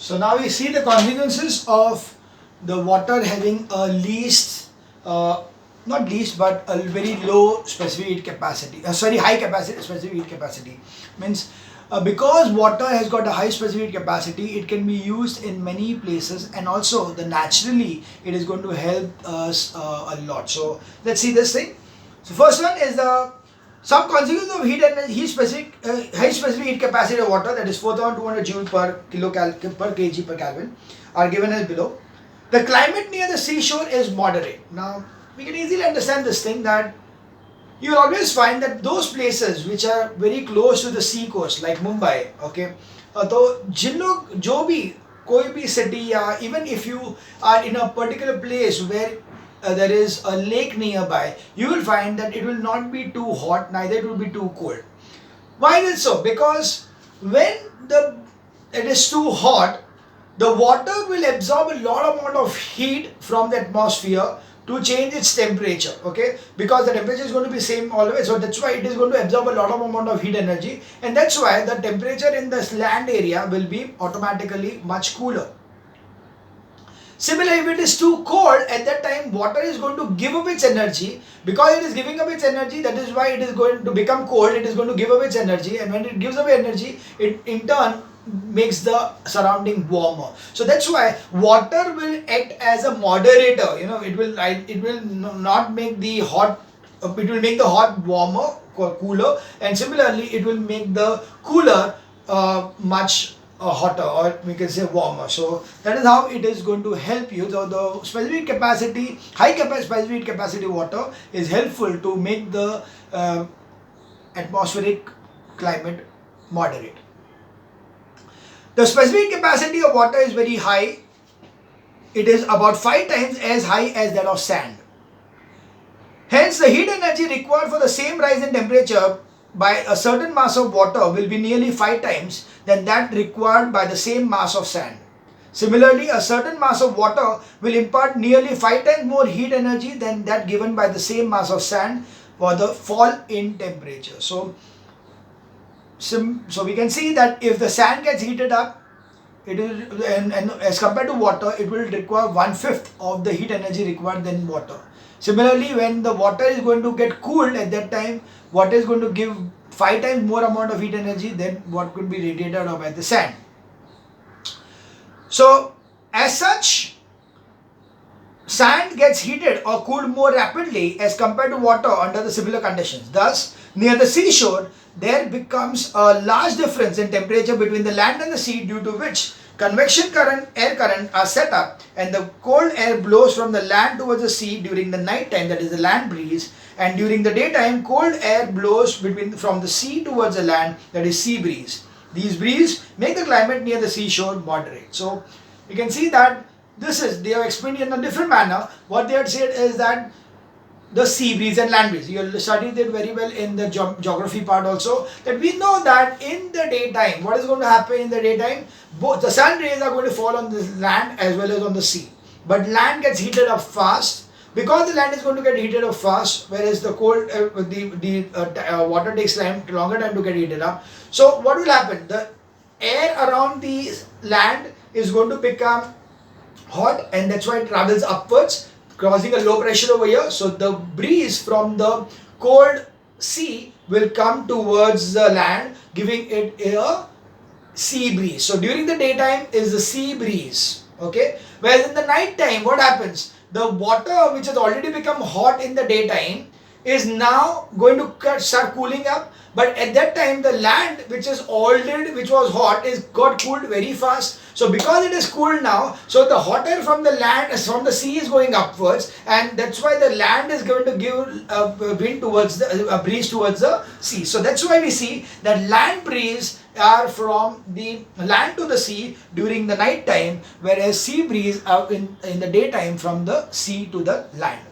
So now we see the consequences of the water having a least, not least, but a very low specific heat capacity. Sorry, high capacity specific heat capacity means because water has got a high specific heat capacity, it can be used in many places, and also the naturally it is going to help us a lot. So let's see this thing. So first one is the some consequences of high specific heat capacity of water, that is 4,200 joule per kg per Kelvin, are given as below. The climate near the seashore is moderate. Now we can easily understand this thing that you will always find that those places which are very close to the sea coast like Mumbai, okay, तो जिन लोग जो भी कोई भी city या even if you are in a particular place where there is a lake nearby, you will find that it will not be too hot, neither it will be too cold. Why is it so? Because when it is too hot, the water will absorb a lot amount of heat from the atmosphere to change its temperature, okay, because the temperature is going to be same always, so that's why it is going to absorb a lot of amount of heat energy, and that's why the temperature in this land area will be automatically much cooler. Similarly, if it is too cold, at that time water is going to give up its energy. Because it is giving up its energy, that is why it is going to become cold. It is going to give up its energy, and when it gives away energy, it in turn makes the surrounding warmer. So that's why water will act as a moderator. It will not make the hot. It will make the hot warmer, cooler, and similarly, it will make the cooler much hotter, or we can say warmer. So that is how it is going to help you. So the specific capacity, high capacity specific capacity water is helpful to make the atmospheric climate moderate. The specific capacity of water is very high. It is about 5 times as high as that of sand. Hence, the heat energy required for the same rise in temperature by a certain mass of water will be nearly 5 times than that required by the same mass of sand. Similarly, a certain mass of water will impart nearly 5 times more heat energy than that given by the same mass of sand for the fall in temperature. So we can see that if the sand gets heated up, it will, and as compared to water, it will require 1/5 of the heat energy required than water. Similarly, when the water is going to get cooled, at that time, water is going to give 5 times more amount of heat energy than what could be radiated out by the sand. So, as such, sand gets heated or cooled more rapidly as compared to water under the similar conditions. Thus, near the seashore, there becomes a large difference in temperature between the land and the sea, due to which convection current, air current are set up, and the cold air blows from the land towards the sea during the night time, that is the land breeze, and during the daytime cold air blows from the sea towards the land, that is sea breeze. These breezes make the climate near the seashore moderate. So you can see that they have explained in a different manner. What they had said is that the sea breeze and land breeze, you studied it very well in the geography part also, that we know that in the daytime, what is going to happen in the daytime, both the sun rays are going to fall on the land as well as on the sea, but land gets heated up fast. Because the land is going to get heated up fast, whereas the water takes longer time to get heated up. So what will happen? The air around the land is going to become hot, and that's why it travels upwards, causing a low pressure over here. So the breeze from the cold sea will come towards the land, giving it a sea breeze. So during the daytime is the sea breeze, okay? Whereas in the night time, what happens? The water which has already become hot in the daytime is now going to start cooling up, but at that time the land which was hot is got cooled very fast. So because it is cooled now, so the hot air from the land, from the sea, is going upwards, and that's why the land is going to give a wind towards a breeze towards the sea. So that's why we see that land breeze are from the land to the sea during the night time, whereas sea breeze are in the daytime from the sea to the land.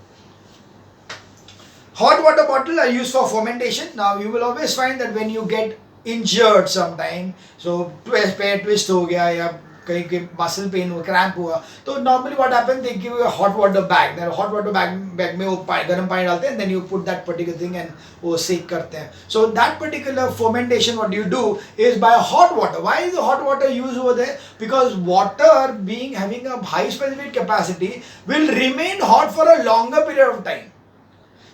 Hot water bottles are used for fermentation. Now you will always find that when you get injured sometime, so पैर twist हो गया या कहीं के muscle pain हुआ, cramp हुआ, तो normally what happen, they give a hot water bag, then hot water bag में वो गर्म पानी डालते हैं, then you put that particular thing and वो सेक करते हैं. So that particular fermentation what you do is by hot water. Why is the hot water use over there? Because water being having a high specific capacity will remain hot for a longer period of time.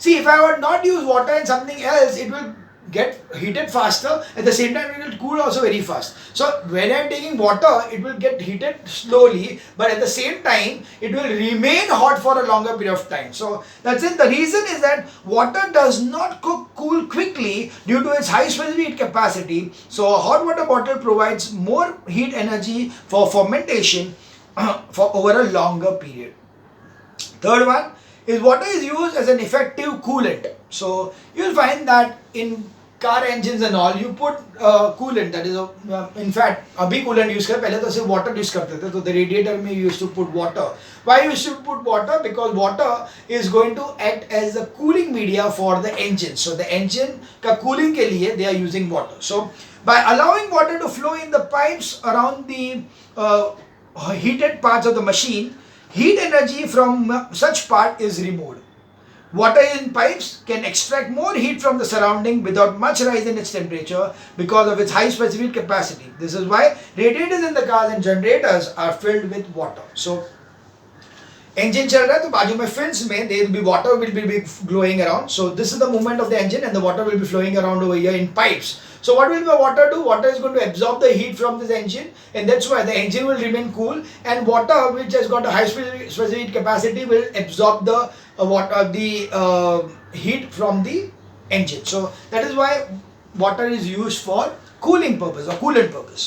See, if I would not use water and something else, it will get heated faster. At the same time, it will cool also very fast. So when I am taking water, it will get heated slowly, but at the same time, it will remain hot for a longer period of time. So that's it. The reason is that water does not cool quickly due to its high specific heat capacity. So a hot water bottle provides more heat energy for fermentation for over a longer period. Third one is water is used as an effective coolant. So you'll find that in car engines and all, you put coolant, that is in fact अभी coolant use कर, पहले तो सिर्फ water use करते थे, तो the radiator में used to put water. Why you should put water? Because water is going to act as a cooling media for the engine. So the engine का cooling के लिए they are using water. So by allowing water to flow in the pipes around the heated parts of the machine, heat energy from such part is removed. Water in pipes can extract more heat from the surrounding without much rise in its temperature because of its high specific capacity. This is why radiators in the cars and generators are filled with water. So engine चल रहा है तो बाजू में fins में there will be water will be flowing around. So this is the movement of the engine and the water will be flowing around over here in pipes. So what will the water do? Water is going to absorb the heat from this engine, and that's why the engine will remain cool, and water which has got a high specific capacity will absorb the heat from the engine. So that is why water is used for cooling purpose or coolant purpose.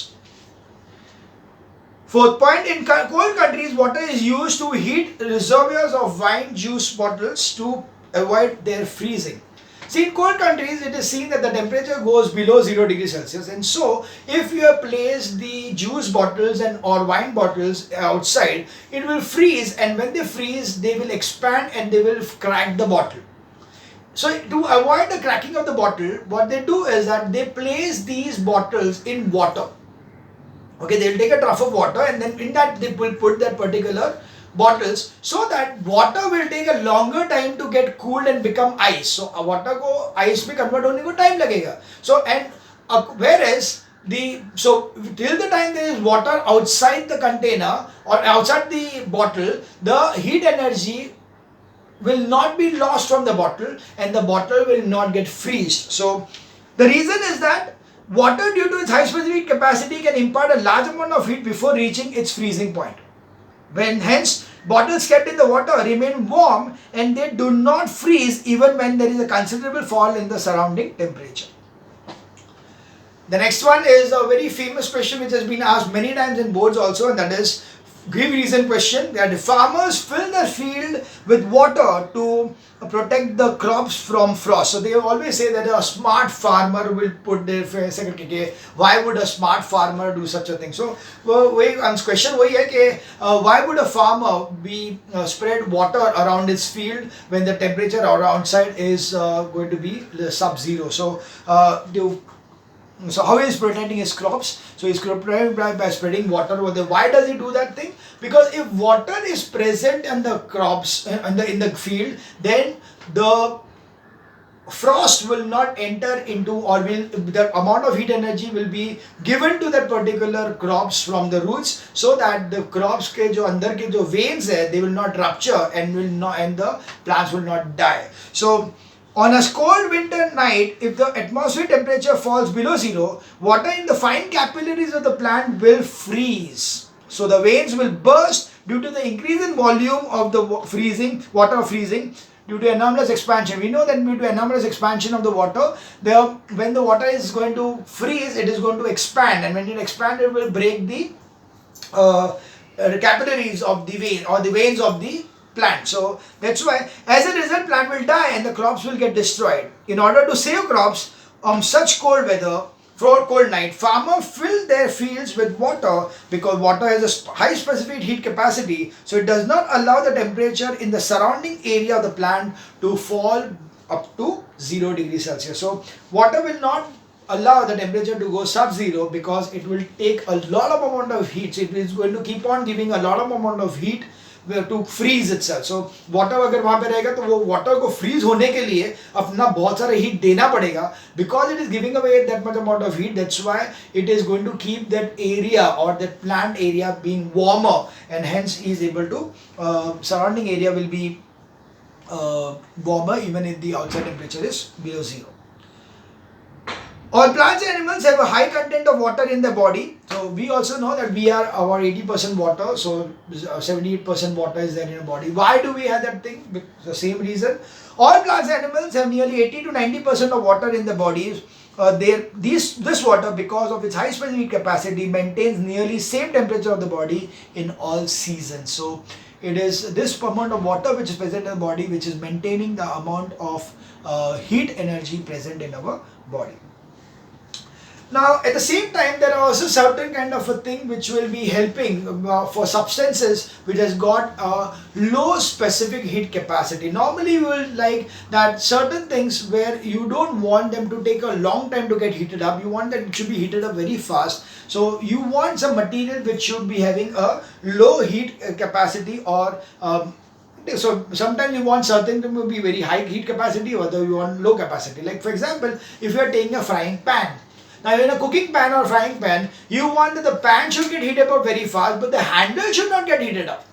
Fourth point, in cold countries, water is used to heat reservoirs of wine juice bottles to avoid their freezing. See, in cold countries, it is seen that the temperature goes below 0 degrees Celsius, and so if you have placed the juice bottles and or wine bottles outside, it will freeze, and when they freeze, they will expand and they will crack the bottle. So to avoid the cracking of the bottle, what they do is that they place these bottles in water. Okay, they will take a trough of water and then in that they will put that particular bottles so that water will take a longer time to get cooled and become ice. So water को ice में convert होने को time लगेगा. So and whereas till the time there is water outside the container or outside the bottle, the heat energy will not be lost from the bottle and the bottle will not get freezed. So the reason is that water, due to its high specific capacity, can impart a large amount of heat before reaching its freezing point. When hence bottles kept in the water remain warm and they do not freeze even when there is a considerable fall in the surrounding temperature. The next one is a very famous question which has been asked many times in boards also, and that is give reason question, that farmers fill their field with water to protect the crops from frost. So they always say that a smart farmer will put their second, why would a smart farmer do such a thing? So question वही है कि why would a farmer be spread water around his field when the temperature outside is going to be sub-zero? So how he is protecting his crops? So he is protecting by spreading water over there. Why does he do that thing? Because if water is present in the crops in the field, then the frost will not enter into, or the amount of heat energy will be given to that particular crops from the roots, so that the crops के जो अंदर के जो veins है, they will not rupture and the plants will not die. So on a cold winter night, if the atmospheric temperature falls below zero, water in the fine capillaries of the plant will freeze. So the veins will burst due to the increase in volume of the water freezing due to anomalous expansion. We know that due to anomalous expansion of the water, when the water is going to freeze, it is going to expand, and when it expands, it will break the capillaries of the vein or the veins of the plant. So that's why as a result plant will die and the crops will get destroyed. In order to save crops on such cold weather, for cold night, farmers fill their fields with water because water has a high specific heat capacity, so it does not allow the temperature in the surrounding area of the plant to fall up to 0 degrees Celsius. So water will not allow the temperature to go sub-zero because it will take a lot of amount of heat. So it is going to keep on giving a lot of amount of heat to freeze itself. So water अगर वहाँ पे रहेगा तो वो water को freeze होने के लिए अपना बहुत सारा heat देना पड़ेगा, because it is giving away that much amount of heat. That's why it is going to keep that area or that plant area being warmer, and hence is able to surrounding area will be warmer even if the outside temperature is below zero. All plants and animals have a high content of water in their body. So we also know that we are our 80% water, so 78% water is there in our body. Why do we have that thing? The same reason. All plants and animals have nearly 80 to 90% of water in their bodies. This water, because of its high specific capacity, maintains nearly same temperature of the body in all seasons. So it is this amount of water which is present in the body which is maintaining the amount of heat energy present in our body. Now, at the same time, there are also certain kind of a thing which will be helping for substances which has got a low specific heat capacity. Normally, you will like that certain things where you don't want them to take a long time to get heated up. You want that it should be heated up very fast. So, you want some material which should be having a low heat capacity, or so sometimes you want certain to be very high heat capacity, or you want low capacity. Like for example, if you are taking a frying pan. Now in a cooking pan or frying pan, you want that the pan should get heated up very fast, but the handle should not get heated up.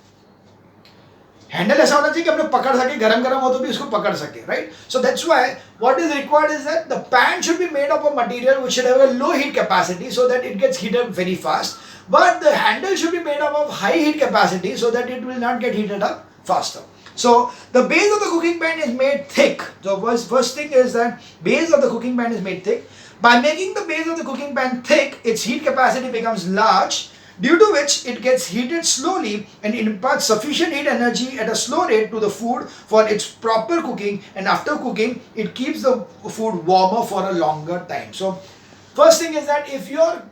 Handle ऐसा होना चाहिए कि अपने पकड़ सके, गरम गरम हो तो भी उसको पकड़ सके, right? So that's why what is required is that the pan should be made up of material which should have a low heat capacity so that it gets heated up very fast. But the handle should be made up of high heat capacity so that it will not get heated up faster. So the base of the cooking pan is made thick. So first thing is that base of the cooking pan is made thick. By making the base of the cooking pan thick, its heat capacity becomes large, due to which it gets heated slowly and it imparts sufficient heat energy at a slow rate to the food for its proper cooking, and after cooking, it keeps the food warmer for a longer time. So first thing is that if your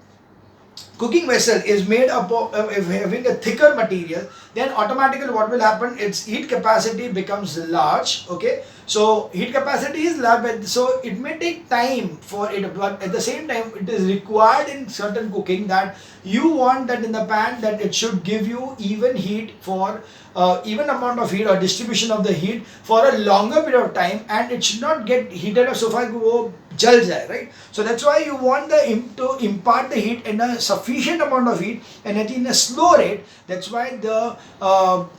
cooking vessel is made up of having a thicker material, then automatically what will happen, its heat capacity becomes large. Okay, so heat capacity is large, but so it may take time for it, but at the same time it is required in certain cooking that you want that in the pan that it should give you even heat for even amount of heat or distribution of the heat for a longer period of time, and it should not get heated up so far wo jal jaye, right? So that's why you want to impart the heat in a sufficient amount of heat and in a slow rate. That's why the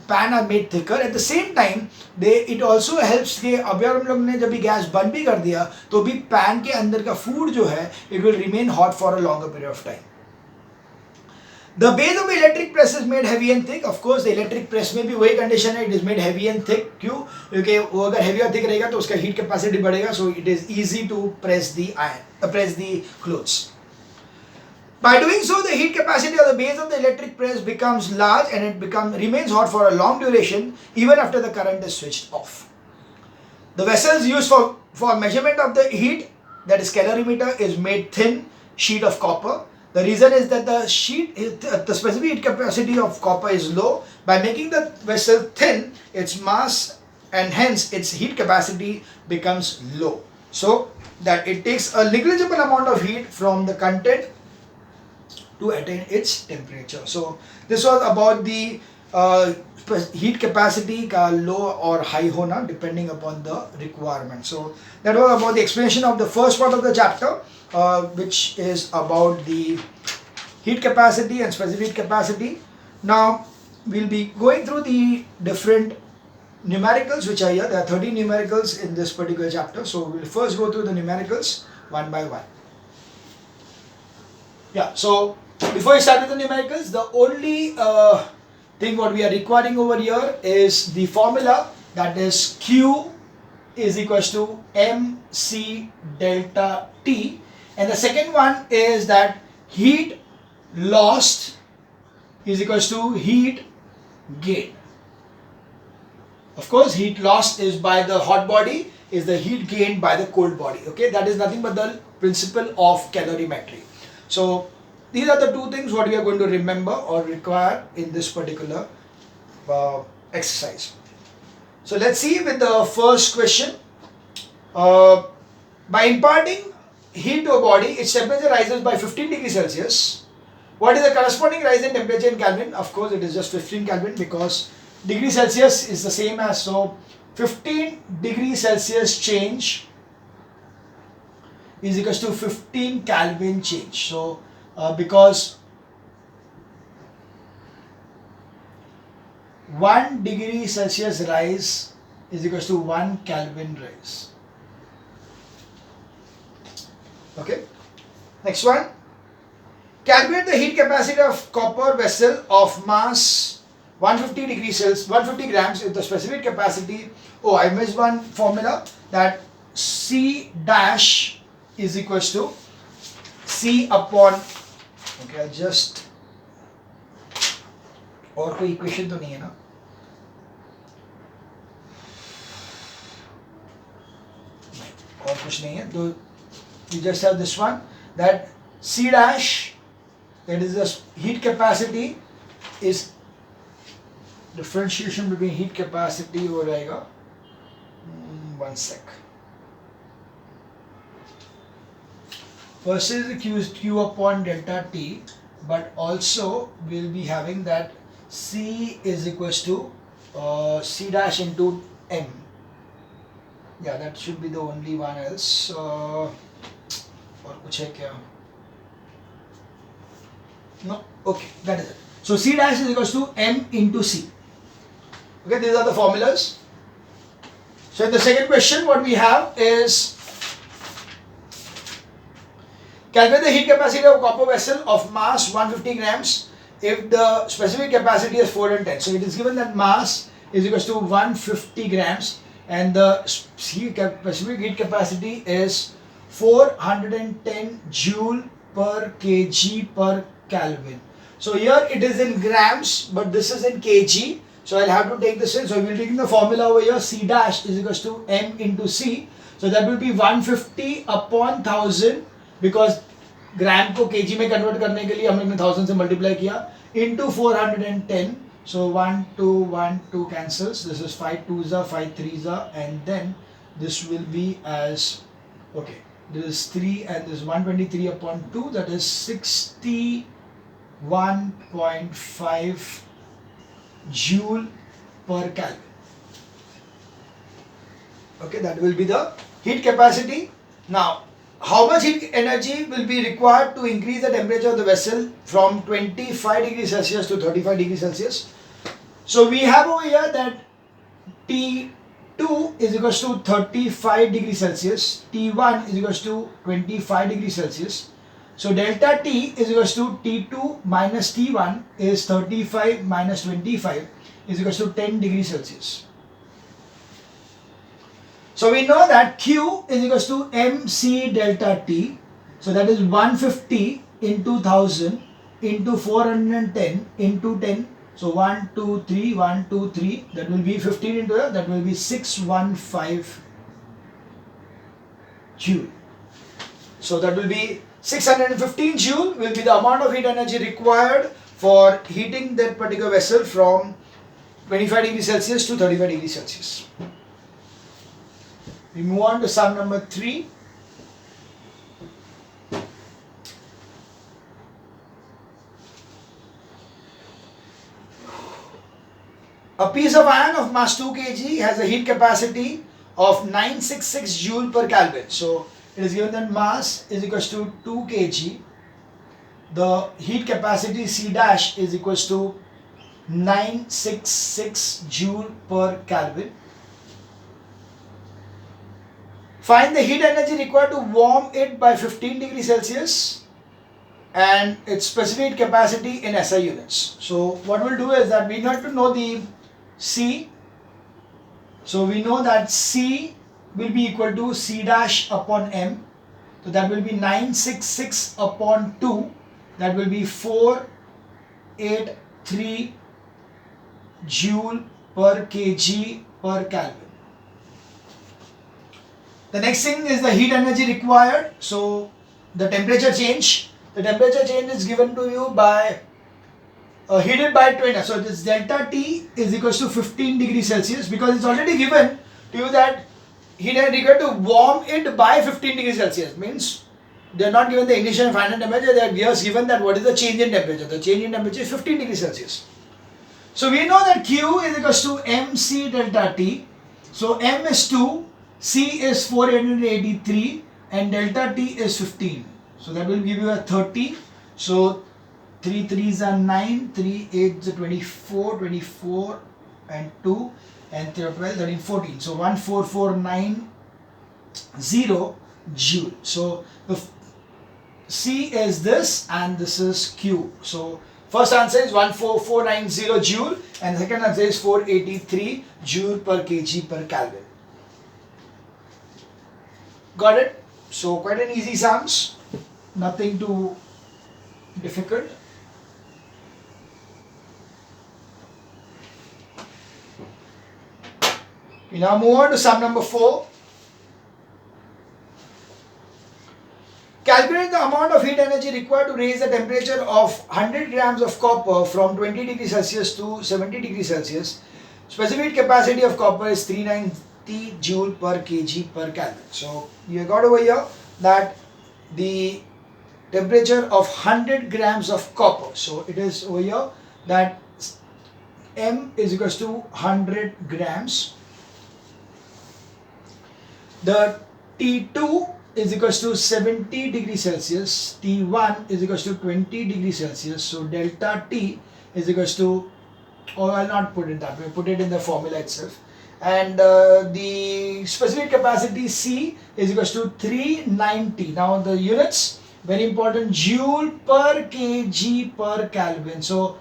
pan are made thicker. At the same time, it also helps कि अभी हम लोग ने जब भी gas बंद भी कर दिया तो भी pan के अंदर का food जो है it will remain hot for a longer period of time. The base of the electric press is made heavy and thick. Of course, the electric press में भी वही condition है, it is made heavy and thick. क्यों? क्योंकि वो अगर heavy और thick रहेगा तो उसका heat capacity बढ़ेगा, so it is easy to press the clothes. By doing so, the heat capacity of the base of the electric press becomes large and it remains hot for a long duration even after the current is switched off. The vessels used for measurement of the heat, that is calorimeter, is made thin sheet of copper. The reason is that the specific heat capacity of copper is low. By making the vessel thin, its mass and hence its heat capacity becomes low. So that it takes a negligible amount of heat from the content to attain its temperature. So this was about the heat capacity ka low or high hona depending upon the requirement. So that was about the explanation of the first part of the chapter, which is about the heat capacity and specific capacity. Now we'll be going through the different numericals which are here. There are 13 numericals in this particular chapter. So we'll first go through the numericals one by one. Yeah, so before we start with the numericals, the only thing what we are requiring over here is the formula, that is Q is equals to mc delta T, and the second one is that heat lost is equals to heat gain. Of course, heat lost is by the hot body, is the heat gained by the cold body. Okay, that is nothing but the principle of calorimetry. So these are the two things what we are going to remember or require in this particular exercise. So let's see with the first question. By imparting heat to a body, its temperature rises by 15 degrees Celsius. What is the corresponding rise in temperature in Kelvin? Of course, it is just 15 Kelvin because degree Celsius is the same as, so 15 degrees Celsius change is equals to 15 Kelvin change. So because 1 degree Celsius rise is equals to 1 Kelvin rise. Okay. Next one. Calculate the heat capacity of copper vessel of mass 150 degrees Celsius, 150 grams if the specific capacity. Oh, I missed one formula, that C dash is equals to C upon. Okay, I just. और कोई equation तो नहीं है ना? और कुछ नहीं है, तो you just have this one, that C dash, that is the heat capacity, is differentiation between heat capacity हो जाएगा. One sec. First is Q upon delta T, but also we'll be having that C is equals to C dash into M. Yeah, that should be the only one else. और कुछ है क्या? No. Okay, that is it. So C dash is equals to M into C. Okay, these are the formulas. So in the second question, what we have is calculate the heat capacity of copper vessel of mass 150 grams if the specific capacity is 410. So it is given that mass is equals to 150 grams and the specific heat capacity is 410 joule per kg per Kelvin. So here it is in grams, but this is in kg. So I'll have to take this in. So we'll take the formula over here. C dash is equals to M into C. So that will be 150 upon 1000 because gram को kg में convert करने के लिए हमने 1000 से multiply किया into 410. So 1 2 1 2 cancels. This is 5 2s are 5 3s are, and then this will be as, okay, this is 3 and this is 123 upon 2, that is 61.5 joule per Kelvin. Okay, that will be the heat capacity. Now, how much heat energy will be required to increase the temperature of the vessel from 25 degrees Celsius to 35 degrees Celsius? So we have over here that T2 is equals to 35 degrees Celsius, T1 is equals to 25 degrees Celsius. So delta T is equals to T2 minus T1 is 35 minus 25 is equals to 10 degrees Celsius. So we know that Q is equals to MC delta T. So that is 150 into 1000 into 410 into 10. So 1, 2, 3, 1, 2, 3. That will be 15 into that will be 615 joule. So that will be 615 joule will be the amount of heat energy required for heating that particular vessel from 25 degrees Celsius to 35 degrees Celsius. We move on to sum number 3. A piece of iron of mass 2 kg has a heat capacity of 966 joule per Kelvin. So it is given that mass is equals to 2 kg. The heat capacity C dash is equals to 966 joule per Kelvin. Find the heat energy required to warm it by 15 degrees Celsius and its specific capacity in SI units. So what we'll do is that we need to know the C. So we know that C will be equal to C dash upon M. So that will be 966 upon 2. That will be 483 joule per kg per Kelvin. The next thing is the heat energy required. So the temperature change. The temperature change is given to you by heated by 20. So this delta T is equals to 15 degrees Celsius because it's already given to you that heat energy required to warm it by 15 degrees Celsius. Means they are not given the initial and final temperature, they are just given that what is the change in temperature. The change in temperature is 15 degrees Celsius. So we know that Q is equals to mc delta T. So M is 2, C is 483 and delta T is 15. So that will give you a 30. So 3 3s are 9, 3 8s are 24, 24 and 2 and 12, 13, 14. So 1449 joule. So the C is this and this is Q. So first answer is 14490 joule and second answer is 483 joule per kg per Kelvin. Got it? So quite an easy sums, nothing too difficult. We now move on to sum number 4. Calculate the amount of heat energy required to raise the temperature of 100 grams of copper from 20 degrees Celsius to 70 degrees Celsius. Specific capacity of copper is 390 joule per kg per Kelvin. So you got over here that the temperature of 100 grams of copper. So it is over here that M is equals to 100 grams. The T2 is equals to 70 degrees Celsius, T1 is equals to 20 degrees Celsius. So delta T is equals to, or I'll not put it that way, put it in the formula itself. And the specific capacity C is equals to 390. Now the units, very important, joule per kg per Kelvin. So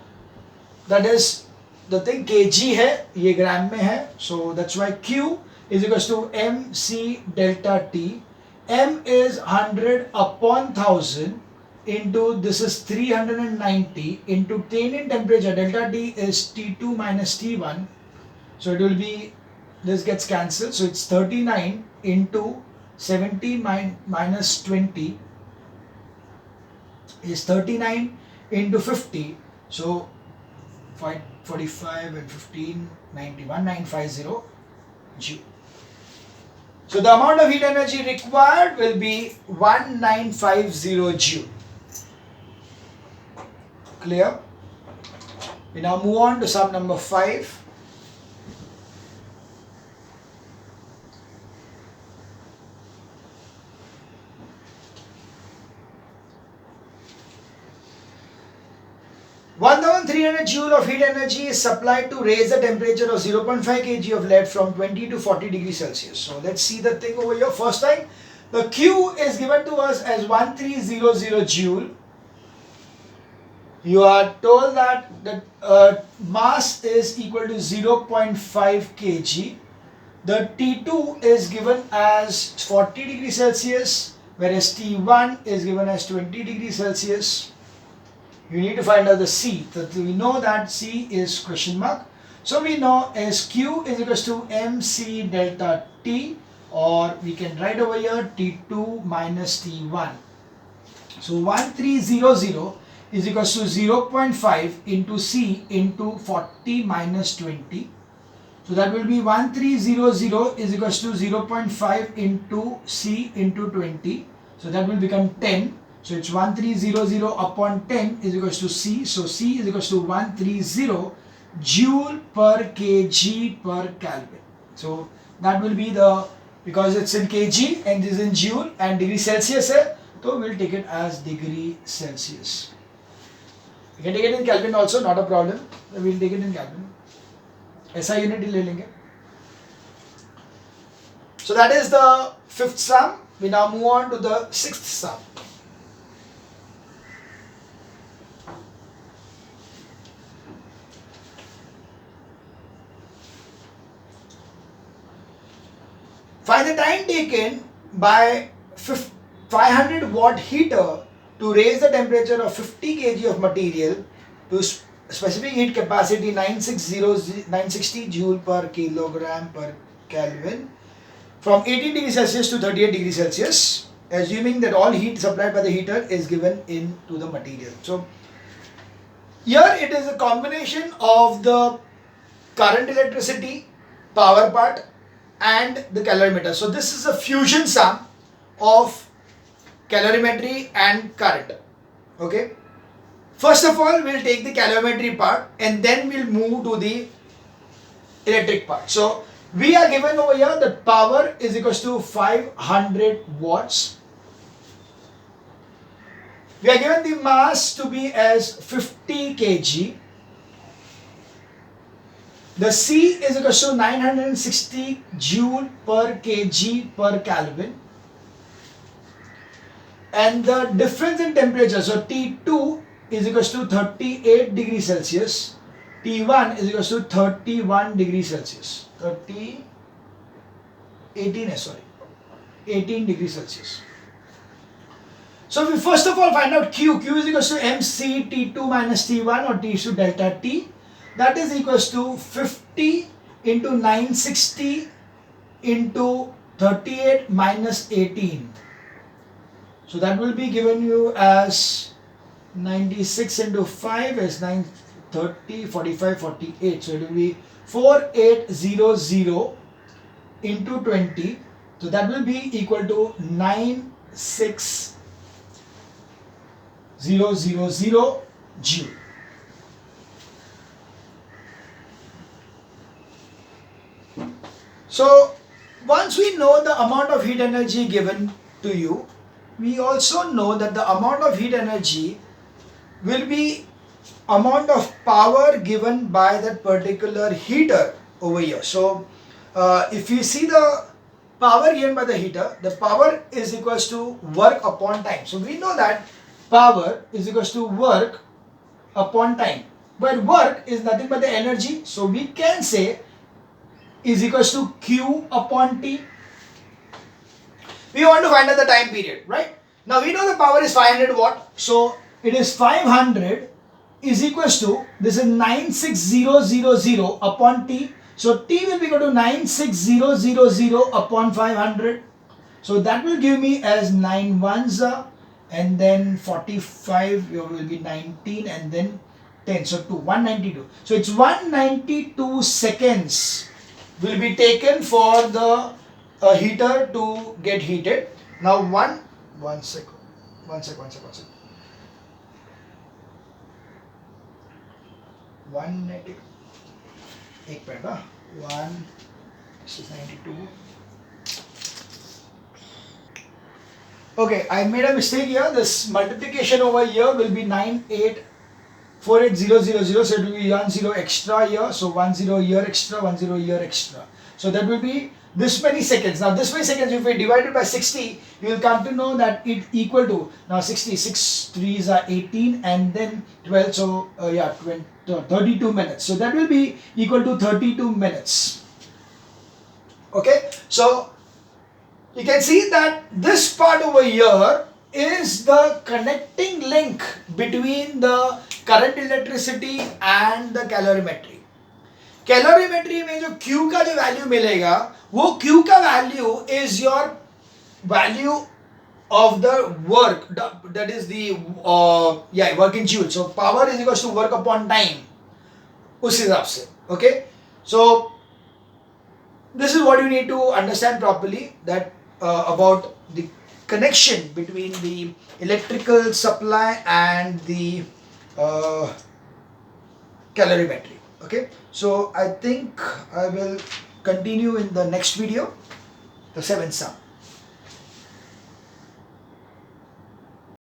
that is the thing, kg hai, ye gram mein hai. So that's why Q is equals to mc delta T. M is 100 upon 1000 into this is 390 into change in temperature. Delta T is T2 minus T1. So it will be, this gets cancelled. So it's 39 into 70 minus 20 is 39 into 50. So 45 and 15, 90, 1950 joule. So the amount of heat energy required will be 1950 joule. Clear? We now move on to sum number 5. (1,300 joule of heat energy is supplied to raise the temperature of 0.5 kg of lead from 20 to 40 degrees Celsius. So let's see the thing over here. First time, the Q is given to us as 1300 joule. You are told that the mass is equal to 0.5 kg. The T2 is given as 40 degrees Celsius, whereas T1 is given as 20 degrees Celsius. You need to find out the C. We know that C is question mark. So we know as Q is equals to mc delta T, or we can write over here T2 minus T1. So 1300 is equals to 0.5 into C into 40 minus 20. So that will be 1300 is equals to 0.5 into C into 20. So that will become 10. So it's 1300 upon 10 is equals to C. So C is equals to 130 joule per kg per Kelvin. So that will be the, because it's in kg and this is in joule and degree Celsius hai, so we'll take it as degree Celsius. You can take it in Kelvin also, not a problem. We'll take it in Kelvin. SI unit ही ले लेंगे. So that is the 5th sum. We now move on to the 6th sum. Find the time taken by 500 watt heater to raise the temperature of 50 kg of material to specific heat capacity 960 joule per kilogram per Kelvin from 18 degrees Celsius to 38 degrees Celsius, assuming that all heat supplied by the heater is given into the material. So here it is a combination of the current electricity power part and the calorimeter. So this is a fusion sum of calorimetry and current. Okay. First of all, we'll take the calorimetry part and then we'll move to the electric part. So we are given over here that power is equals to 500 watts. We are given the mass to be as 50 kg. The C is equals to 960 joule per kg per Kelvin. And the difference in temperature, so T2 is equals to 38 degrees Celsius. T1 is equals to 31 degrees Celsius. 18 degrees Celsius. So we first of all find out Q. Q is equals to MC T2 minus T1 or T is to delta T. That is equals to 50 into 960 into 38 minus 18. So that will be given you as 96 into 5 is 930, 45, 48. So it will be 4800 into 20. So that will be equal to 96000 joule. So once we know the amount of heat energy given to you, we also know that the amount of heat energy will be amount of power given by that particular heater over here. So if you see the power given by the heater, the power is equals to work upon time. So we know that power is equals to work upon time, but work is nothing but the energy. So we can say is equals to Q upon T. We want to find out the time period, right? Now we know the power is 500 watt. So it is 500 is equals to, this is 96000 upon T. So T will be equal to 96000 upon 500. So that will give me as 9 ones and then 45 will be 19 and then 10. So 192. So it's 192 seconds will be taken for the heater to get heated. Now one second. 190. 1 this is 92. Okay, I made a mistake here. This multiplication over here will be 9848000. So it will be 10 extra here. So 10 here extra, 10 here extra. So that will be this many seconds. Now this many seconds, if we divide it by 60, you will come to know that it equal to, now 66 3s are 18 and then 12. So 32 minutes. So that will be equal to 32 minutes. Okay, so you can see that this part over here is the connecting link between the current electricity and the calorimetry. Calorimetry में जो Q का जो value मिलेगा, वो Q का value is your value of the work, that is the work in joule. So power is equals to work upon time. उस हिसाब से, okay? So this is what you need to understand properly, that about the connection between the electrical supply and the calorimetry. Okay, so I think I will continue in the next video, the seventh sum.